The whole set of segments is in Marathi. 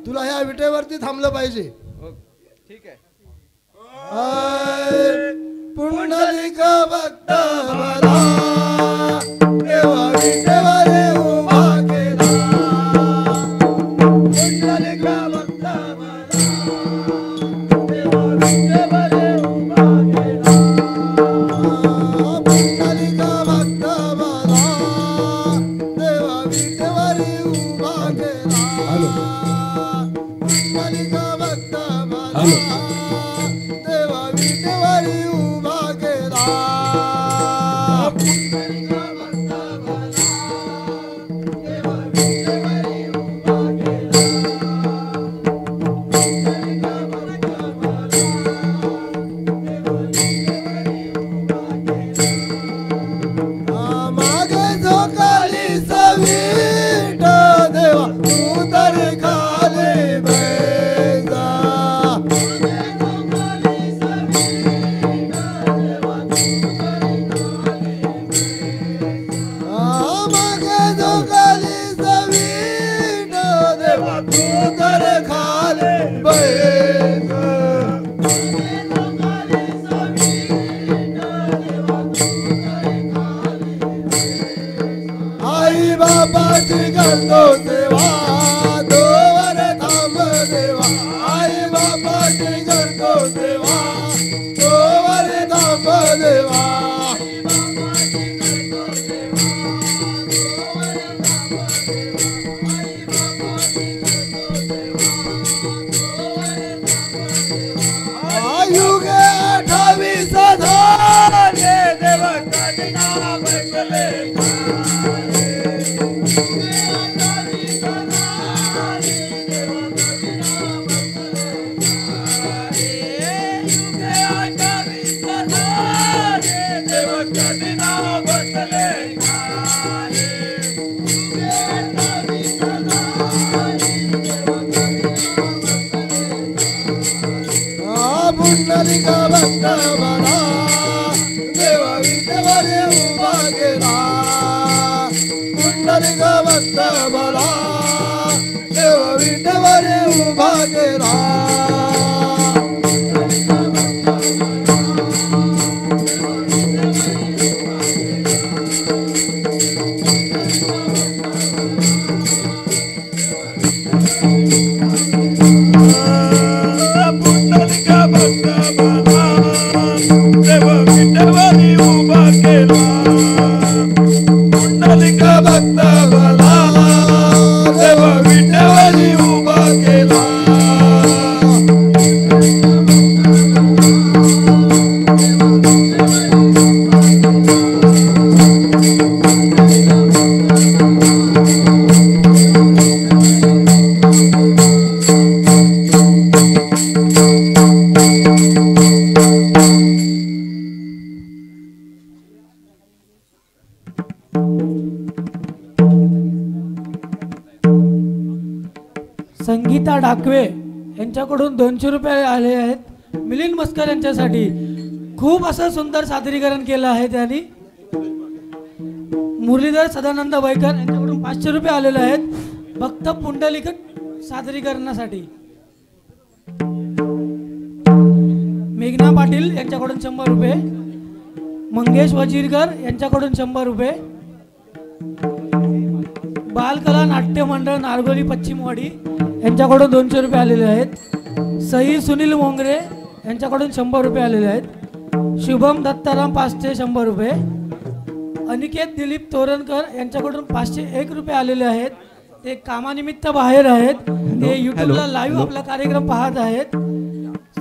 तुला ह्या विटेवरती थांबलं पाहिजे. ठीक आहे. पुंडलिक भक्त मला देवा विटेवर उभा केला. पुंडलिक भक्त मला देवा विटेवर उभा केला. पुंडलिक भक्त मला देवा विटेवर उभा केला. पुंडलिक भक्त मला देवा विटेवर उभा केला. पुंडलिक भक्त मला देवा विटेवर उभा केला. पुंडलिक भक्त मला देवा विटेवर उभा केला. मागे झोकाली सवीट देवा तू तर खाली बैजा. मागे झोकाली सवीट देवा तू तर खाली बैजा. आई बाबाची करतो सेवा दोवर थांब देवा. आई बाबाची करतो सेवा दोवर थांब देवा. युगे 28 झाले देवा कजना बसले. पुंडलिक भक्त मला देवा विटेवर उभा केला. पुंडलिक भक्त मला देवा विटेवर उभा केला. पुंडलिक भक्त मला देवा विटेवर उभा केला. संगीता डाकवे यांच्याकडून 200 रुपये आले आहेत. मिलिंद मस्कर यांच्यासाठी खूप असं सुंदर सादरीकरण केलं आहे त्यांनी. मुरलीधर सदानंद वैकर यांच्याकडून 500 रुपये आलेले आहेत फक्त पुंडलिक सादरीकरणासाठी. मेघना पाटील यांच्याकडून 100 रुपये. मंगेश वजीरकर यांच्याकडून 100 रुपये. बालकला नाट्य मंडळ नारगोली पश्चिमवाडी यांच्याकडून 200 रुपये आलेले आहेत. सई सुनील मोंगरे यांच्याकडून 100 रुपये आलेले आहेत. शुभम दत्ताराम पास्टे 100 रुपये. अनिकेत दिलीप तोरणकर यांच्याकडून 501 रुपये आलेले आहेत. ते कामानिमित्त बाहेर आहेत. ते यूट्यूबला लाईव्ह आपला कार्यक्रम पाहत आहेत.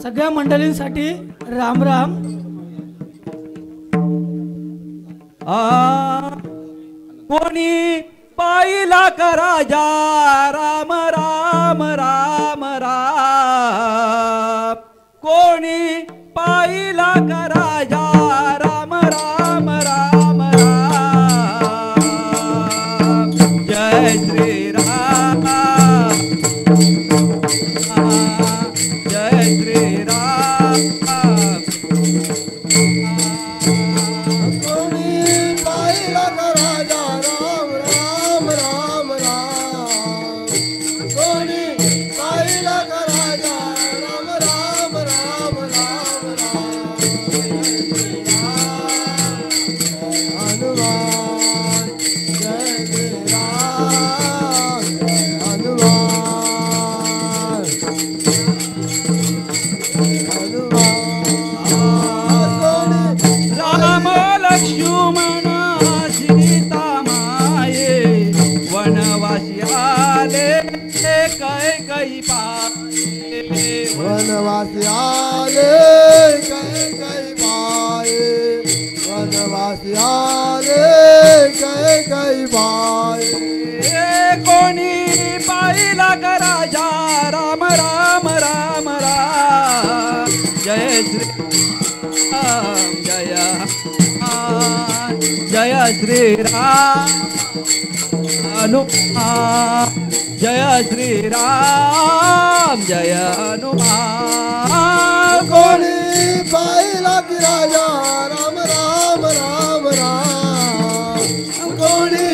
सगळ्या मंडळींसाठी राम राम. कोणी पाहिला का राजा राम राम राम राम. कोणी पाहिला का राजा राम राम राम राम. जय श्री राम जय श्री राम. कोणी पाहिला का राजा राम राम राम राम. कई पाए वनवासी आले कई पाए वनवासी आले कई पाए कोणी पाहिला का राजा राम राम राम राम जय श्री राम जय जय श्री राम हनुमान जय श्री राम जय हनुमान कोणी पाहिला की राजा राम राम राम राम कोणी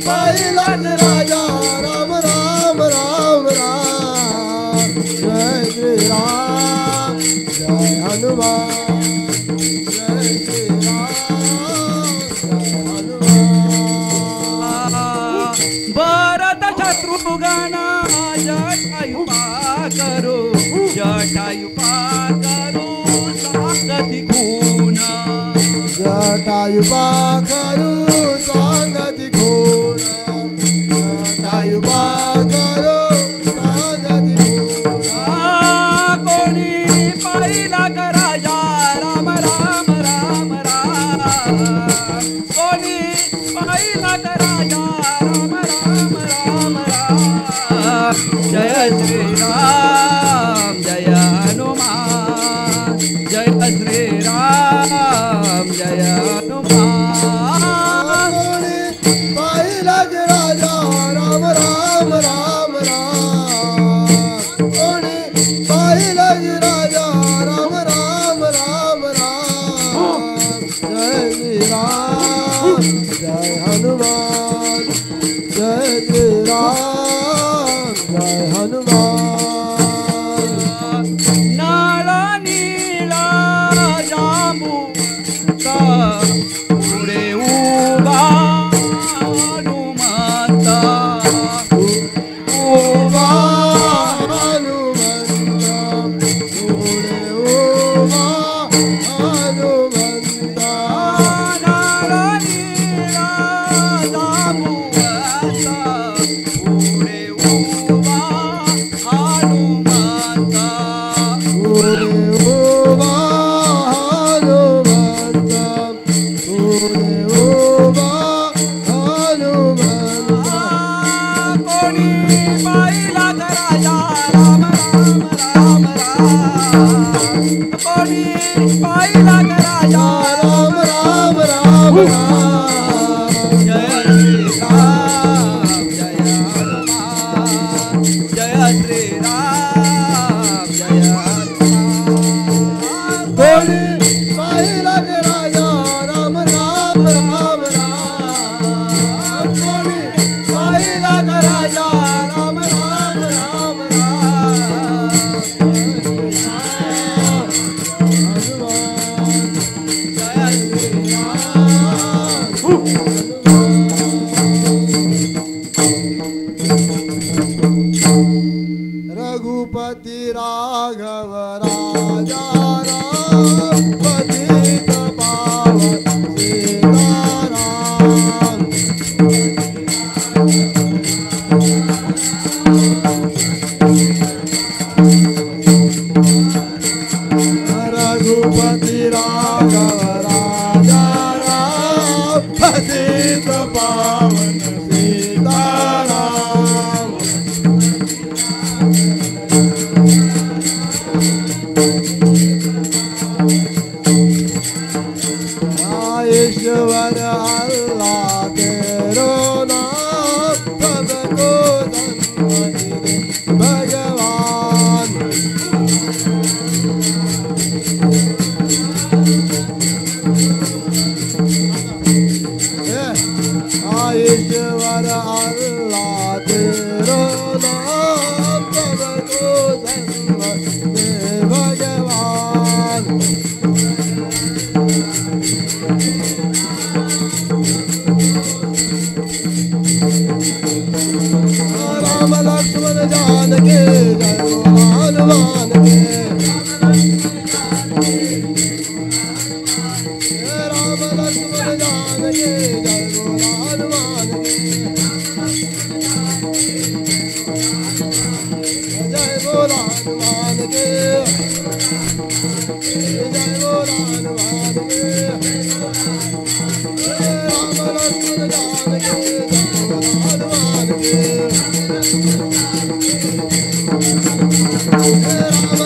पाहिला की राजा राम राम राम राम जय श्री राम जय हनुमान जय श्री राम जय हनुमान भरत शत्रुघ्न जटायु पाकरू सांगती खून जटायु पाखरू सांगती घोर जटायु पाखरू सांगती घोर कोणी पाहिला का राजा राम राम राम राम कोणी पाहिला का राजा राम राम राम राम जय श्री राम जय हनुमान जय श्री राम जय हनुमान पाहिला की राजा राम राम राम राम कोणी पाहिला की राजा राम राम राम राम जय श्री राम जय हनुमान जय श्री राम जय हनुमान नाला नीला जांबू पुढे उभा हनुमंता उभा हनुमंता पुढे उभा हनुमंता नाला नीला जांबू पुढे उभा हनुमंता पुढे उभा हनुमंता पुढे उभा हनुमंता कोणी पाहिला का राजा राम राम राम राम कोणी पाहिला का राजा राम राम राम राम जय श्री राम जय हनुमान जय श्री राम जय हनुमान कोणी पाहिला की राजा राम राम राम राम कोणी पाहिला की राजा राम राम राम राम जय श्री रघुपति राघव राजा राम पतित पावन सीताराम रघुपति राघव राजा राम पतित पावन सीताराम ईश्वर अल्लाह तेरो नाम सबको धन्य दे भगवान ईश्वर अल्लाह तेरो नाम सबको धन्य दे भगवान राम लक्ष्मण जान के जय बोलो हनुमान के राम लक्ष्मण जान के जय बोलो हनुमान के हनुमान के जय बोल हनुमान के राम लक्ष्मण जानकी जय बोल हनुमान के राम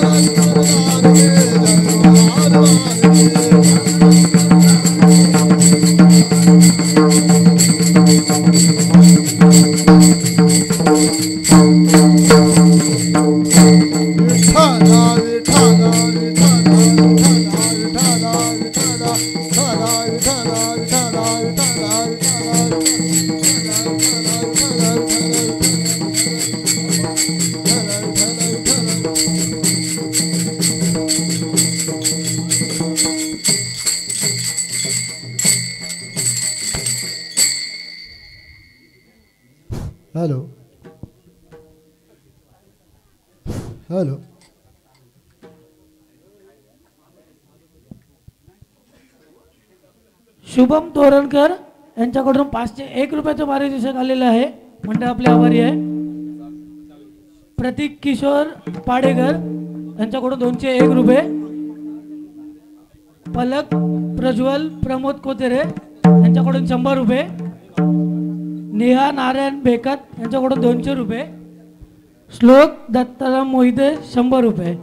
लक्ष्मण जानकी जय बोल हनुमान हेलो हेलो शुभम तोरणकर यांच्याकडून 501 रुपयाचं पारितोषिक आलेलं आहे. मंडळ आपले आभारी आहे. प्रतीक किशोर पाडेकर यांच्याकडून 201 रुपये. पलक प्रज्वल प्रमोद कोतेरे यांच्याकडून 100 रुपये. नेहा नारायण बेकत यांच्याकडून 200 रुपये. श्लोक दत्ताराम मोहिते 100 रुपये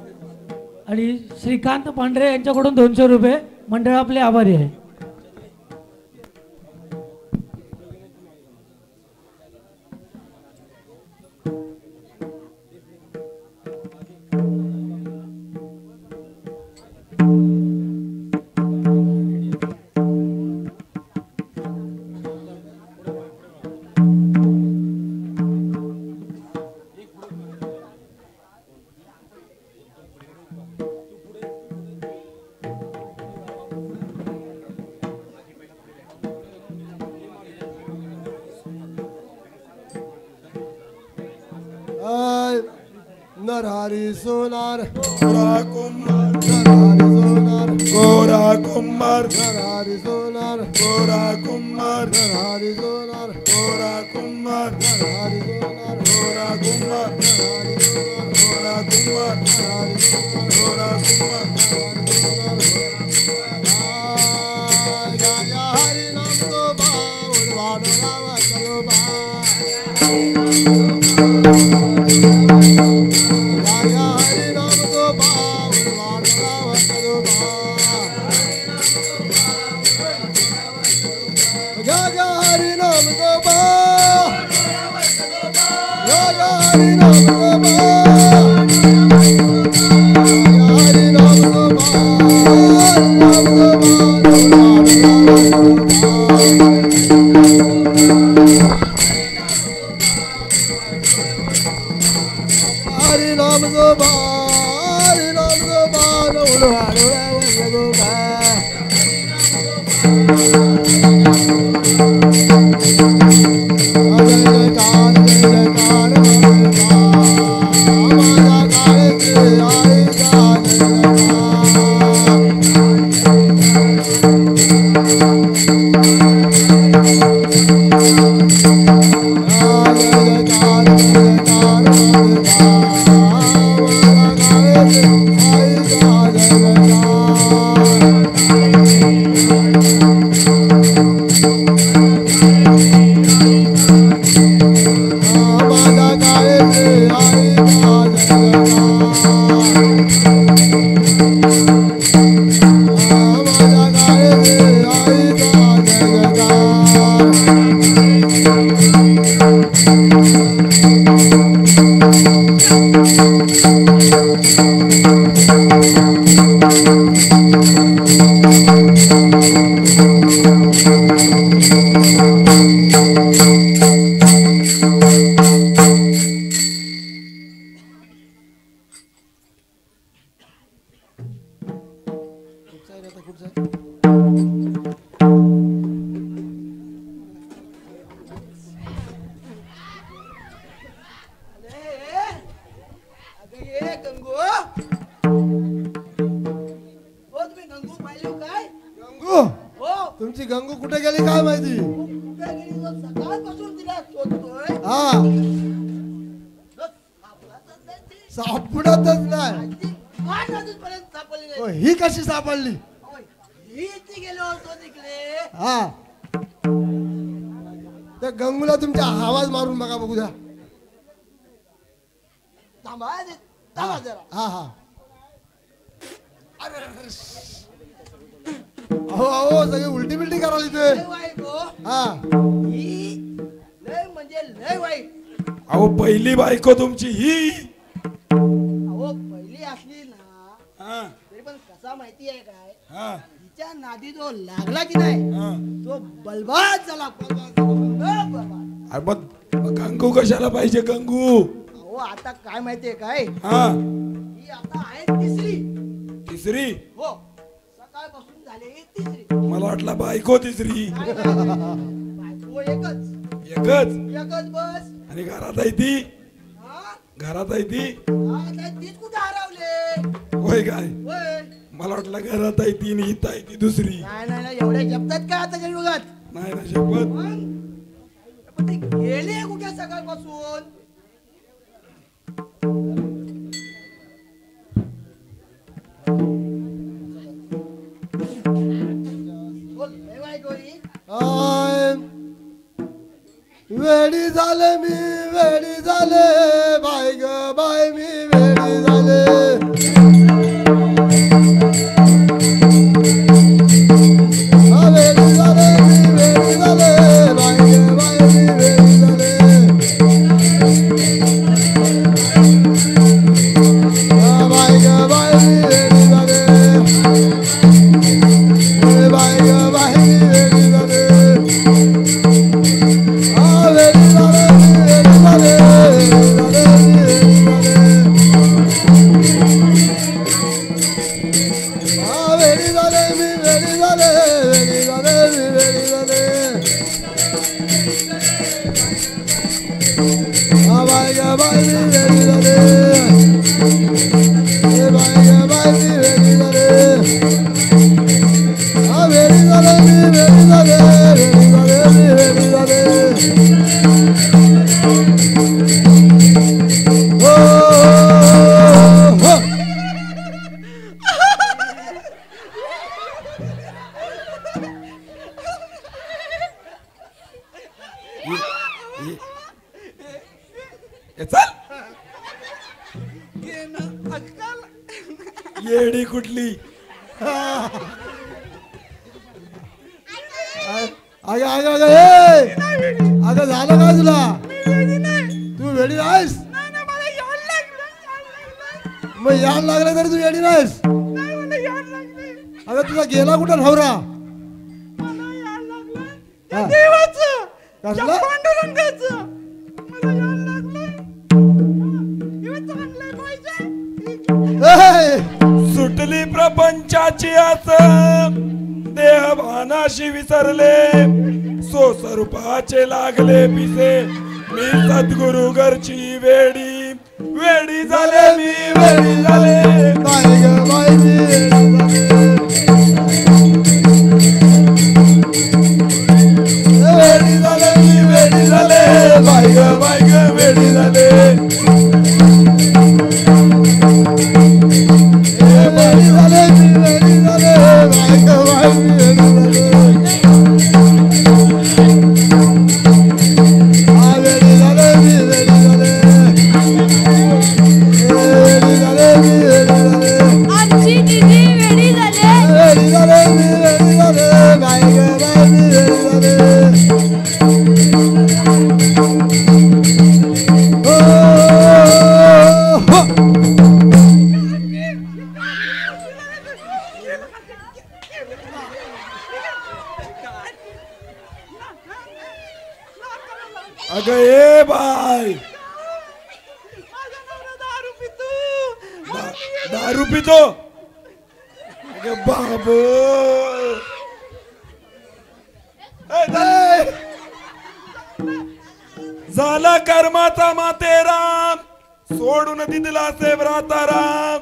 आणि श्रीकांत पांढरे यांच्याकडून 200 रुपये. मंडळ आपले आभारी आहे. नरहरि सोनार गोरा कुमार नरहरि सोनार गोरा कुमार नरहरि सोनार गोरा कुमार नरहरि सोनार गोरा कुमार नरहरि सोनार गोरा कुमार नरहरि सोनार गोरा कुमार नरहरि सोनार गोरा कुमार जय हरि नाम को बाउल वाडो रावा चलो बा जय हरि नाम को बाउल वाडो रावा चलो बा जय हरि नाम को बा जय हरि नाम को बा हरि नाम को बा हरि नाम को बा हरि नाम को बा नौलो हारो रे बा जय जयकार हमारा गायत्री आई जा तुमची गंगू कुठे गेली काय माहिती हा सापडतच नाही. अजिबात अजूनपर्यंत सापडली नाही. ओ, ही कशी सापडली? होय. ही ती गेलो होतो तिकडे. हा त्या गंगूला तुमच्या आवाज मारून बघा बघू द्या. थांबा थांबा जरा. हा हा अहो अहो सगळे उलटी बिलटी करायला लय ते. वाईट हो. हा ही लय म्हणजे लय वाईट. अहो पहिली बायको तुमची ही. अहो पहिली असली ना हा तरी पण कसा माहिती आहे काय, हा तिच्या नादी जो लागला की नाही हा. तो बलबाद झाला. बलबाद. अरे मग गंगू कशाला पाहिजे गंगू? अहो आता काय माहितीये काय, हा ही आता आहे तिसरी. तिसरी? हो सकाळपासून झाली ही तिसरी. मला वाटलं बायको तिसरी. नाही, नाही. बायको एकच एकच? एकच बस. आणि घरात आहे ती? हा? घरात आहे ती? आता तीच कुठे हरवले. होय काय? होय. मला वाटलं घरात आहे ती आणि इथं आहे ती दुसरी. नाही नाही नाही एवढे जपतात का आता युगात. नाही ना शपथ. पण ती गेली कुठे सकाळपासून. बोल लय वाईट होई. आय, वेडी झाले मी वेडी झाले बाय ग बाय मी वेडी झाले. हा, वेडी झाले मी वेडी झाले बाय ग बाय मी वेडी झाले. हा, बाय ग बाय मी वेडी झाले. बाय ग बाय मी वेडी झाले. हा, वेडी झाले मी वेडी झाले वेडी झाले मी वेडी झाले. हा, वेडी झाले मी वेडी झाले वेडी झाले मी वेडी झाले. हा, बाय ग बाय मी वेडी झाले. बाय ग बाय मी वेडी झाले. हा, वेडी झाले मी वेडी झाले वेडी झाले मी वेडी झाले. हो, हो. ए, चल. येडी कुठली? अगं अगं अगं ए अगं झालं काय तुला? तू वेडी नाहीस? मग याड लागलं तरी तू वेडी नाहीस? अगं तुला गेला कुठं नवरा? हा. कसलं? ए, सुटली प्रपंचाची आस देह भानाशी विसरले स्वस्वरूपाचे लागले पिसे मी सद्गुरु घरची वेडी वेडी झाले मी वेडी झाले. बाय ग बाय मी वेडी झाले मी वेडी झाले बाय ग वेडी झाले. वेडी झाले मी वेडी झाले बाय ग बाय मी वेडी झाले. हा, वेडी झाले मी वेडी झाले वेडी झाले मी वेडी झाले. आमची दिदी वेडी झाले. वेडी झाले मी वेडी झाले बाय ग बाय मी वेडी झाले. हो, हो. अगं ए बाय दारू पितो. अगं बाबू ए, दे. झाला कर्माचा मातेराम सोडून दिदला सेवराता राम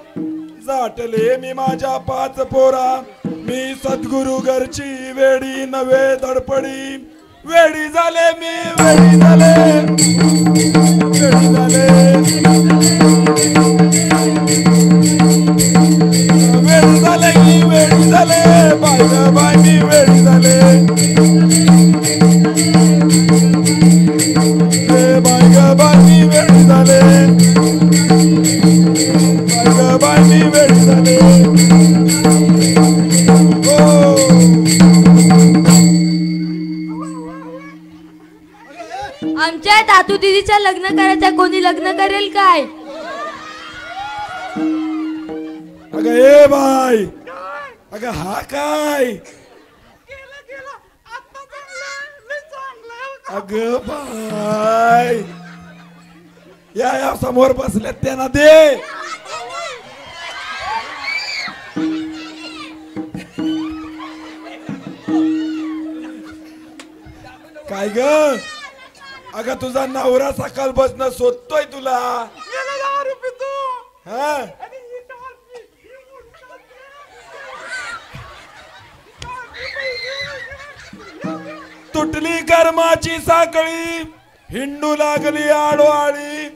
जाटले मी माझ्या 5 पोरा मी सद्गुरु घरची वेडी नवे धडपडी वेडी झाले मी वेडी झाले वेडी झाले. नातू दीदीच्या लग्न करायचं, कोणी लग्न करेल काय? अगं ए बाय, अगं हा काय? अगं बाय, या समोर बसल्यात त्यांना दे. काय ग? अगं तुझा नवरा सकाळ बसणं शोधतोय तुला. हा तुटली कर्माची साखळी, हिंडू लागली आडोआळी,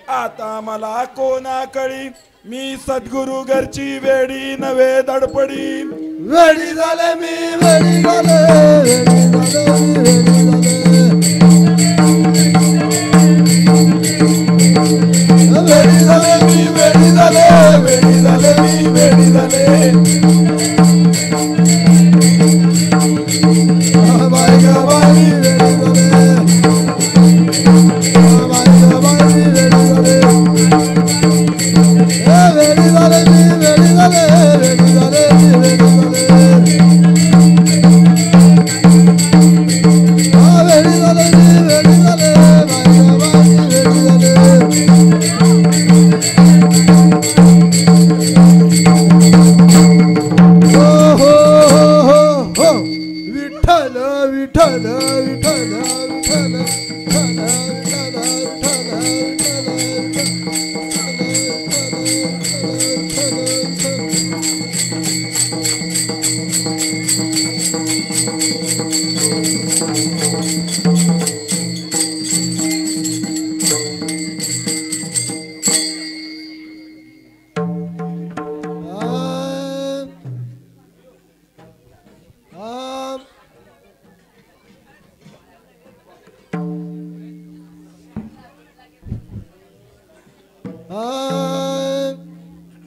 आता मला कोणाकळी, मी सद्गुरु घरची वेडी नव्हे धडपडी. वेडी झाले मी, वेडी झाले, वेडी झाले, वेडी झाले, वेडी झाले, वेडी झाले, वेडी झाले, वेडी झाले. बाय ग बाय वेडी झाले, बाय ग बाय वेडी झाले, वेडी झाले मी, वेडी झाले, वेडी झाले, वेडी झाले. वेडी झाले मी, वेडी झाले, बाय ग बाय वेडी झाले. हो हो हो हो विठ्ठल विठ्ठल विठ्ठल विठ्ठल विठ्ठल विठ्ठल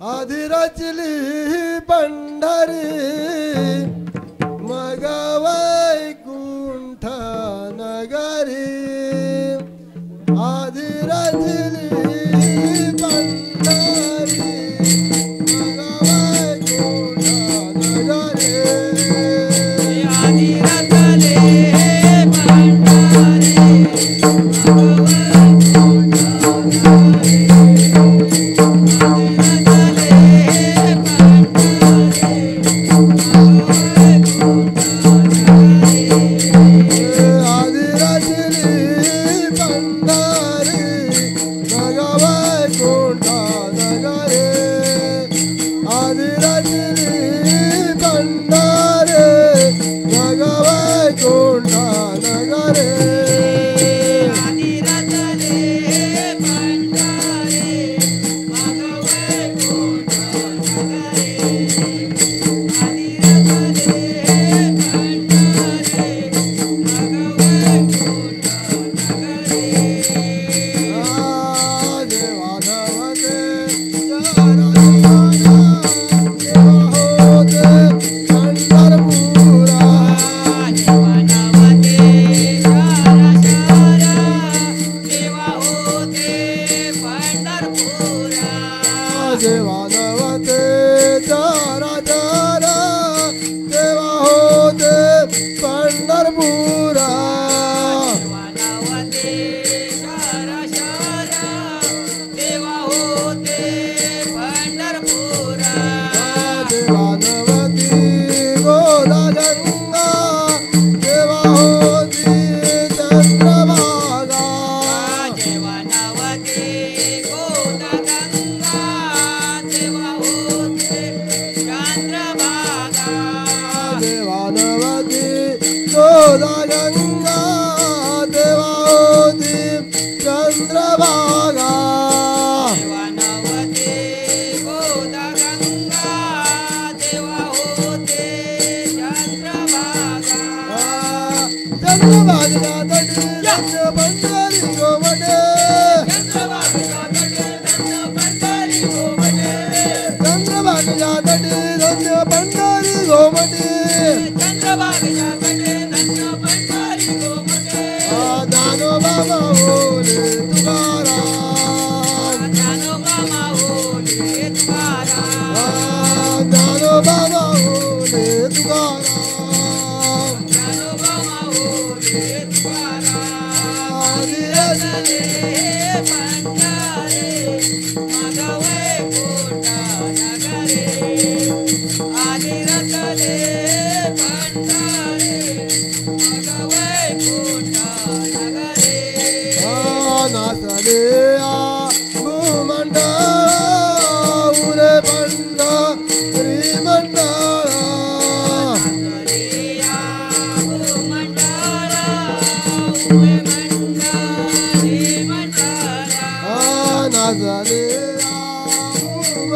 आधी रचली पंढरी मग वैकुंठ नगरी, आधी रचली पंढरी मग वैकुंठ नगरी, आधी रचली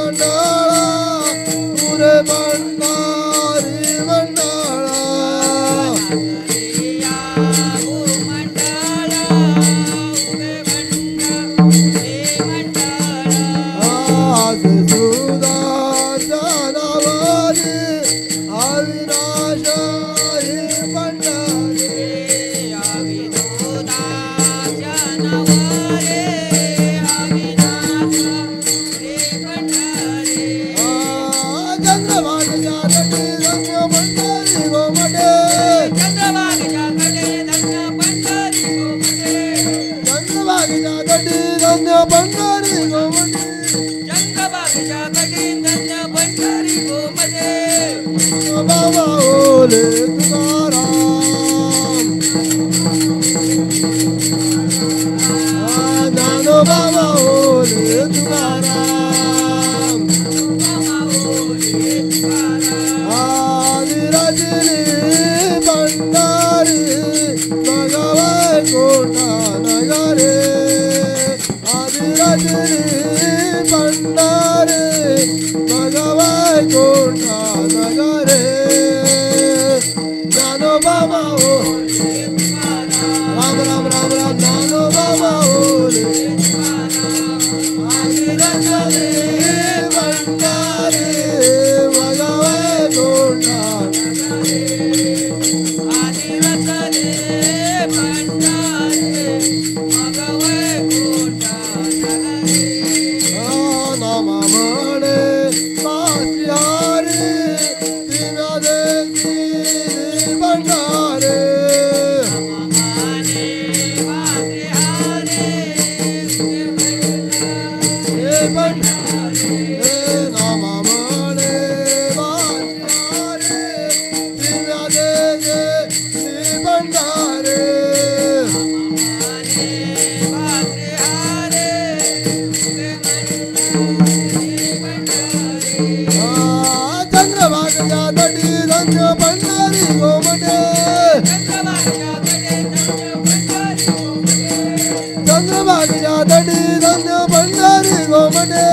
मंडळा पुरे भंडारी मंडळा आज सुदाच्या नावाने अविनाशाही भंडारी चंद्रभागेच्या तटी रंग भंडारी गोमटे चंद्रभागेच्या तटी रंग भंडारी गोमटे बाबा ओले तुकाराम ज्ञानो बाबा ओले तुकाराम आदिराजनी भंडारी भगवान कोटा नगरे आदिराजनी भंडारी भगवान कोटा नगरे ज्ञानो बाबा ओले राम राम राम राम ज्ञानो बाबा ओले आदिराजनी भंडारी भगवान कोटा नामा म्हणे पासिहारी तिना देवी भंडारे नामा म्हणे पासिहारी तिना देवी भंडारे चंद्रभागेच्या तटी रंग भंडारी गोमटे चंद्रभागेच्या तटी रंग भंडारी गोमटे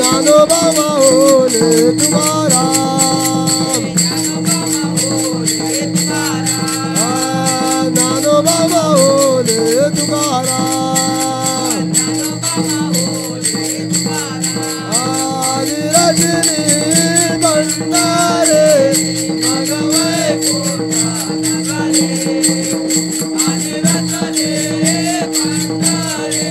दानो बाबा ओले तुकाराम दानो बाबा ओले तुकाराम आदिराजनी भंडारे भगवान कोटा नगरे आदिराजनी भंडारे